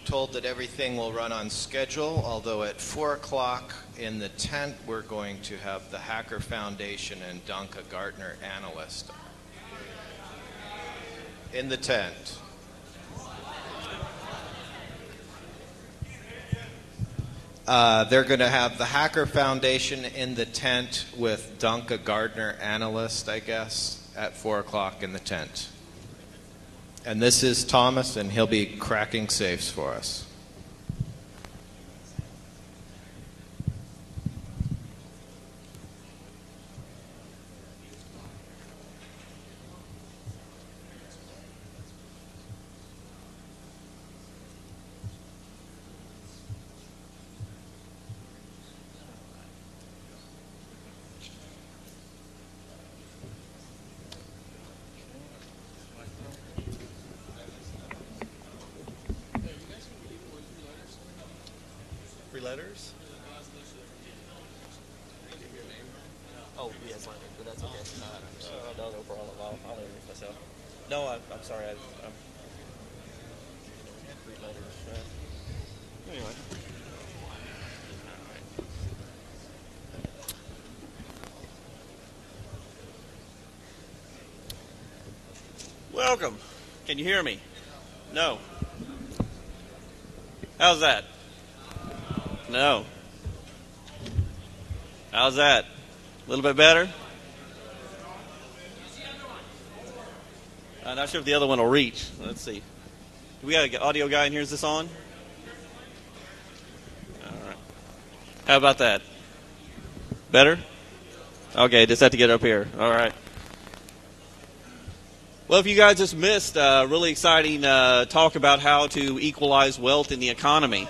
told that everything will run on schedule, although at 4 o'clock in the tent we're going to have the Hacker Foundation and Donka Gartner analyst in the tent. They're going to have the Hacker Foundation in the tent with Donka Gardner analyst, I guess, at 4 o'clock in the tent. And this is Thomas, and he'll be cracking safes for us. Letters? Oh, yes, but that's okay. No problem. I'll introduce myself. No, I'm sorry. I'm 3 letters. Anyway. Welcome. Can you hear me? No. How's that? No. How's that? A little bit better? I'm not sure if the other one will reach. Let's see. Do we got an audio guy in here? Is this on? All right. How about that? Better? Okay, just have to get up here. All right. Well, if you guys just missed a really exciting talk about how to equalize wealth in the economy.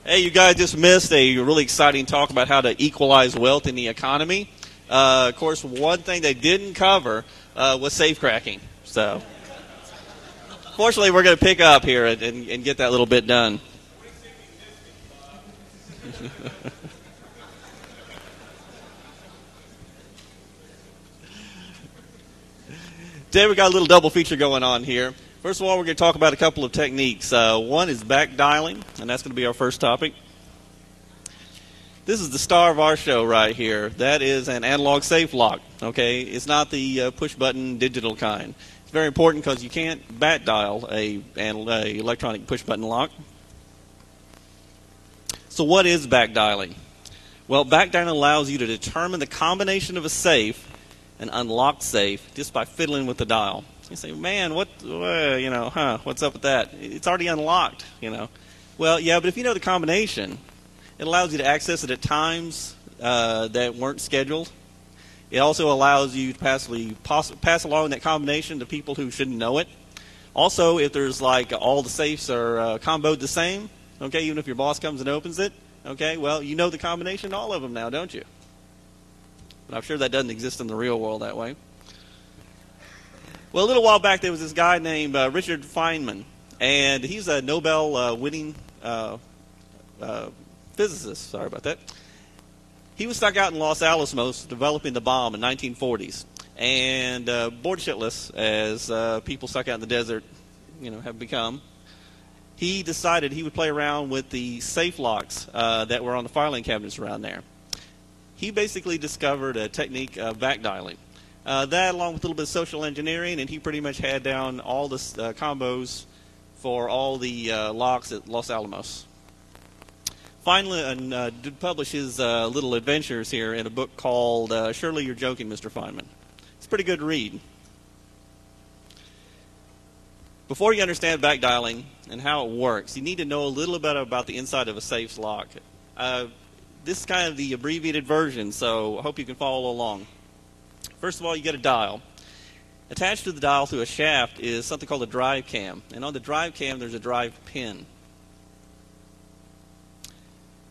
Hey, you guys just missed a really exciting talk about how to equalize wealth in the economy. Of course, one thing they didn't cover was safe cracking. So, fortunately, we're going to pick up here and get that little bit done. Today we got a little double feature going on here. First of all, we're going to talk about a couple of techniques. One is back dialing, and that's going to be our first topic. This is the star of our show right here. That is an analog safe lock. Okay, it's not the push-button digital kind. It's very important because you can't back dial a electronic push-button lock. So what is back dialing? Well, back dialing allows you to determine the combination of a safe, an unlocked safe, just by fiddling with the dial. You say, man, what's up with that? It's already unlocked, Well, yeah, but if you know the combination, it allows you to access it at times that weren't scheduled. It also allows you to pass along that combination to people who shouldn't know it. Also, if there's all the safes are comboed the same, okay, even if your boss comes and opens it, okay, well, you know the combination to all of them now, don't you? But I'm sure that doesn't exist in the real world that way. Well, a little while back, there was this guy named Richard Feynman, and he's a Nobel-winning physicist. Sorry about that. He was stuck out in Los Alamos developing the bomb in 1940s, and bored shitless, as people stuck out in the desert, have become. He decided he would play around with the safe locks that were on the filing cabinets around there. He basically discovered a technique of back dialing. That, along with a little bit of social engineering, and he pretty much had down all the combos for all the locks at Los Alamos. Finally, did publish his little adventures here in a book called Surely You're Joking, Mr. Feynman. It's a pretty good read. Before you understand back dialing and how it works, you need to know a little bit about the inside of a safe's lock. This is kind of the abbreviated version, so I hope you can follow along. First of all, you get a dial. Attached to the dial through a shaft is something called a drive cam. And on the drive cam, there's a drive pin.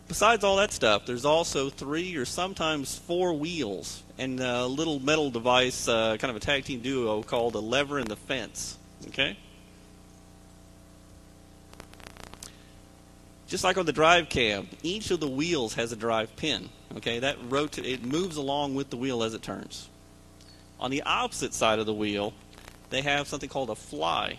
Besides all that stuff, there's also 3 or sometimes 4 wheels and a little metal device, kind of a tag team duo called a lever and the fence. Okay? Just like on the drive cam, each of the wheels has a drive pin. Okay, it moves along with the wheel as it turns. On the opposite side of the wheel, they have something called a fly.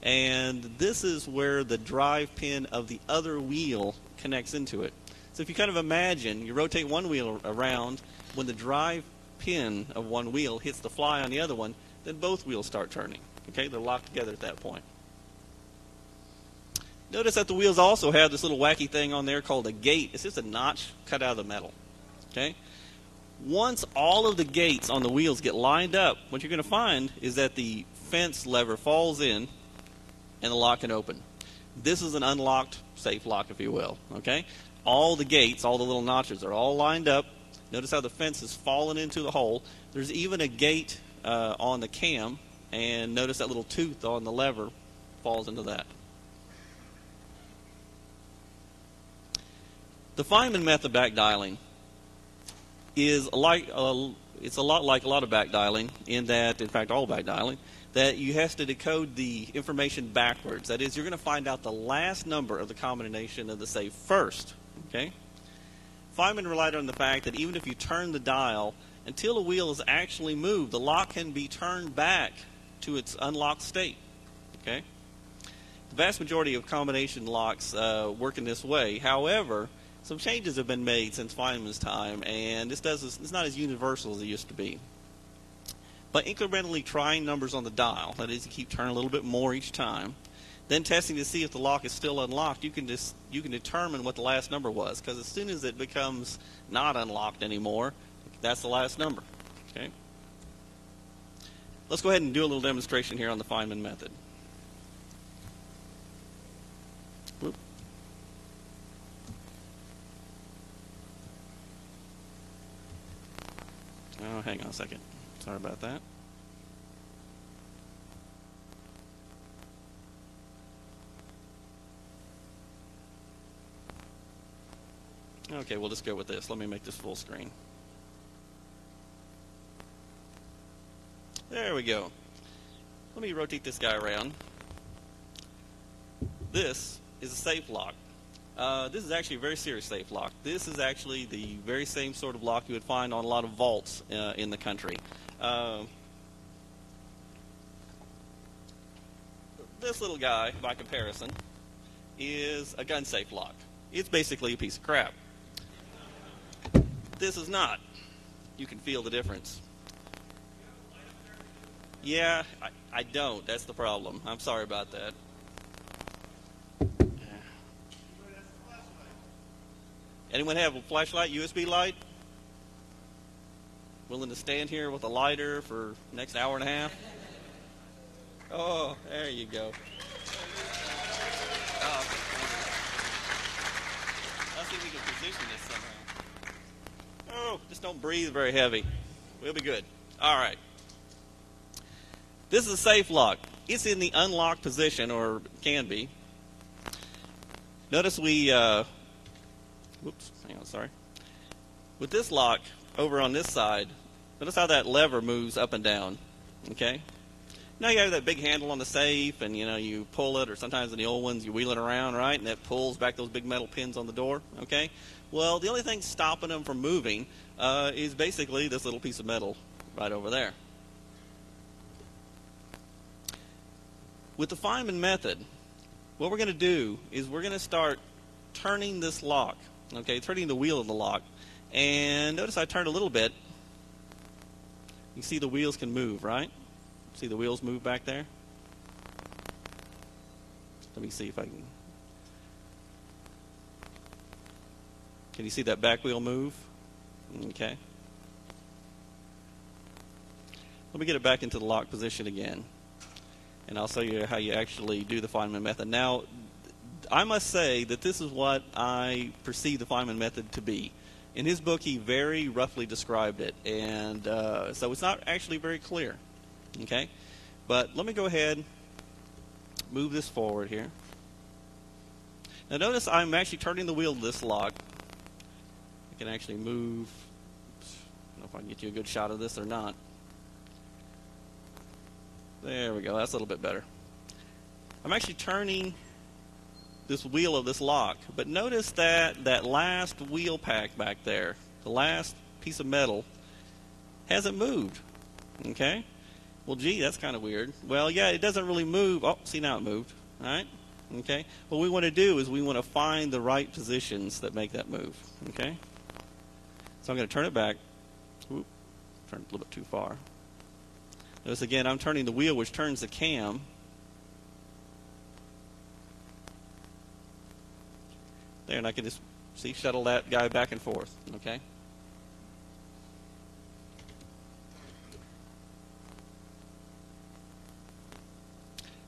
and this is where the drive pin of the other wheel connects into it. So if you kind of imagine, you rotate one wheel around, when the drive pin of one wheel hits the fly on the other one, then both wheels start turning. Okay, they're locked together at that point. Notice that the wheels also have this little wacky thing on there called a gate. It's just a notch cut out of the metal. Okay? Once all of the gates on the wheels get lined up, what you're going to find is that the fence lever falls in and the lock can open. This is an unlocked safe lock, if you will. Okay? All the gates, all the little notches are all lined up. Notice how the fence has fallen into the hole. There's even a gate on the cam, and notice that little tooth on the lever falls into that. The Feynman method back dialing is it's a lot like a lot of back dialing in that, in fact, all back dialing, that you have to decode the information backwards. That is, you're going to find out the last number of the combination of the safe first. Okay? Feynman relied on the fact that even if you turn the dial, until a wheel is actually moved, the lock can be turned back to its unlocked state. Okay? The vast majority of combination locks work in this way. However, some changes have been made since Feynman's time, and it's not as universal as it used to be. By incrementally trying numbers on the dial, that is, you keep turning a little bit more each time, then testing to see if the lock is still unlocked, you can determine what the last number was, because as soon as it becomes not unlocked anymore, that's the last number. Okay? Let's go ahead and do a little demonstration here on the Feynman method. Whoop. Oh, hang on a second. Sorry about that. Okay, we'll just go with this. Let me make this full screen. There we go. Let me rotate this guy around. This is a safe lock. This is actually a very serious safe lock. This is actually the very same sort of lock you would find on a lot of vaults in the country. This little guy, by comparison, is a gun safe lock. It's basically a piece of crap. This is not. You can feel the difference. Yeah, I don't. That's the problem. I'm sorry about that. Anyone have a flashlight, USB light? Willing to stand here with a lighter for the next hour and a half? Oh, there you go. Oh, let's see if we can position this somehow. Oh, just don't breathe very heavy. We'll be good. All right. This is a safe lock. It's in the unlocked position, or can be. Notice we... whoops, hang on, sorry. With this lock over on this side, notice how that lever moves up and down. Okay? Now you have that big handle on the safe, and you pull it, or sometimes in the old ones you wheel it around, right? And that pulls back those big metal pins on the door. Okay? Well, the only thing stopping them from moving is basically this little piece of metal right over there. With the Feynman method, what we're going to do is we're going to start turning this lock. Okay, turning the wheel of the lock. And notice I turned a little bit. You see the wheels can move, right? See the wheels move back there? Let me see if I can... Can you see that back wheel move? Okay. Let me get it back into the lock position again. And I'll show you how you actually do the Feynman method. Now, I must say that this is what I perceive the Feynman method to be. In his book, he very roughly described it, and so it's not actually very clear. Okay? But let me go ahead, move this forward here. Now notice I'm actually turning the wheel of this lock. I can actually move. Oops, I don't know if I can get you a good shot of this or not. There we go. That's a little bit better. I'm actually turning this wheel of this lock, but notice that that last wheel pack back there, the last piece of metal, hasn't moved. Okay? Well, gee, that's kind of weird. Well, yeah, it doesn't really move. Oh, see, now it moved. All right? Okay? What we want to do is we want to find the right positions that make that move. Okay? So I'm going to turn it back. Oop, turned it a little bit too far. Notice again, I'm turning the wheel, which turns the cam. There, and I can just, see, shuttle that guy back and forth. Okay?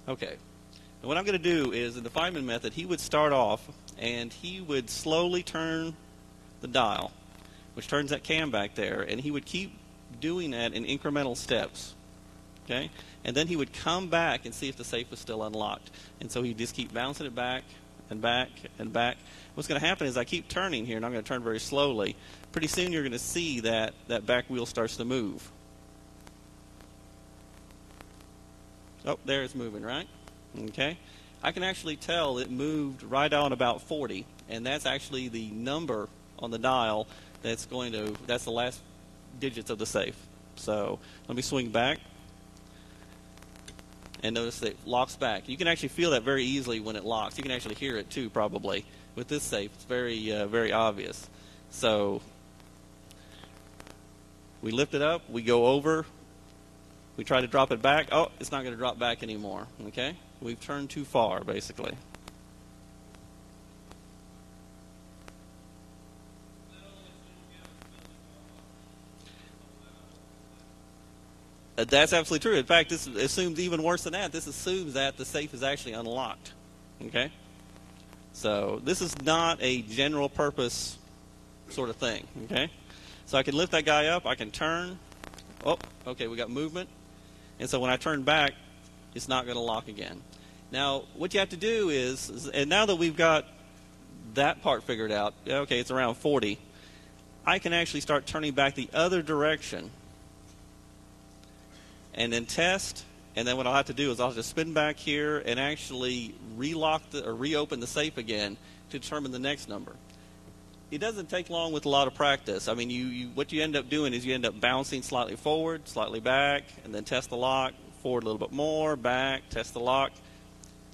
Okay. And what I'm going to do is, in the Feynman method, he would start off, and he would slowly turn the dial, which turns that cam back there, and he would keep doing that in incremental steps. Okay? And then he would come back and see if the safe was still unlocked. And so he'd just keep bouncing it back and back and back. What's going to happen is I keep turning here, and I'm going to turn very slowly. Pretty soon you're going to see that that back wheel starts to move. Oh, there it's moving, right? Okay. I can actually tell it moved right on about 40, and that's actually the number on the dial that's the last digits of the safe. So let me swing back. And notice that it locks back. You can actually feel that very easily when it locks. You can actually hear it too, probably. With this safe, it's very obvious. So we lift it up, we go over, we try to drop it back. Oh, it's not going to drop back anymore. Okay? We've turned too far, basically. That's absolutely true. In fact, this assumes even worse than that. This assumes that the safe is actually unlocked. Okay? So this is not a general purpose sort of thing. Okay? So I can lift that guy up. I can turn. Oh, okay, we got movement. And so when I turn back, it's not going to lock again. Now, what you have to do is, and now that we've got that part figured out, okay, it's around 40, I can actually start turning back the other direction and then test, and then what I'll have to do is I'll just spin back here and actually reopen the safe again to determine the next number. It doesn't take long with a lot of practice. I mean, what you end up doing is you end up bouncing slightly forward, slightly back, and then test the lock, forward a little bit more, back, test the lock.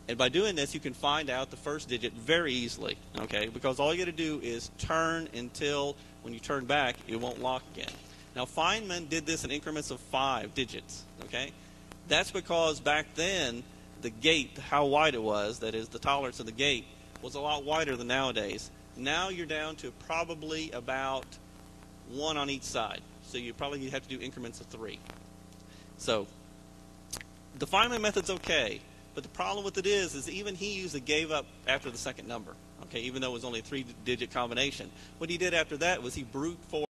And by doing this, you can find out the first digit very easily, okay? Because all you got to do is turn until when you turn back, it won't lock again. Now, Feynman did this in increments of 5 digits, okay? That's because back then, the gate, how wide it was, that is, the tolerance of the gate, was a lot wider than nowadays. Now you're down to probably about 1 on each side. So you probably have to do increments of 3. So the Feynman method's okay, but the problem with it is even he usually gave up after the second number, okay, even though it was only a 3-digit combination. What he did after that was he brute forced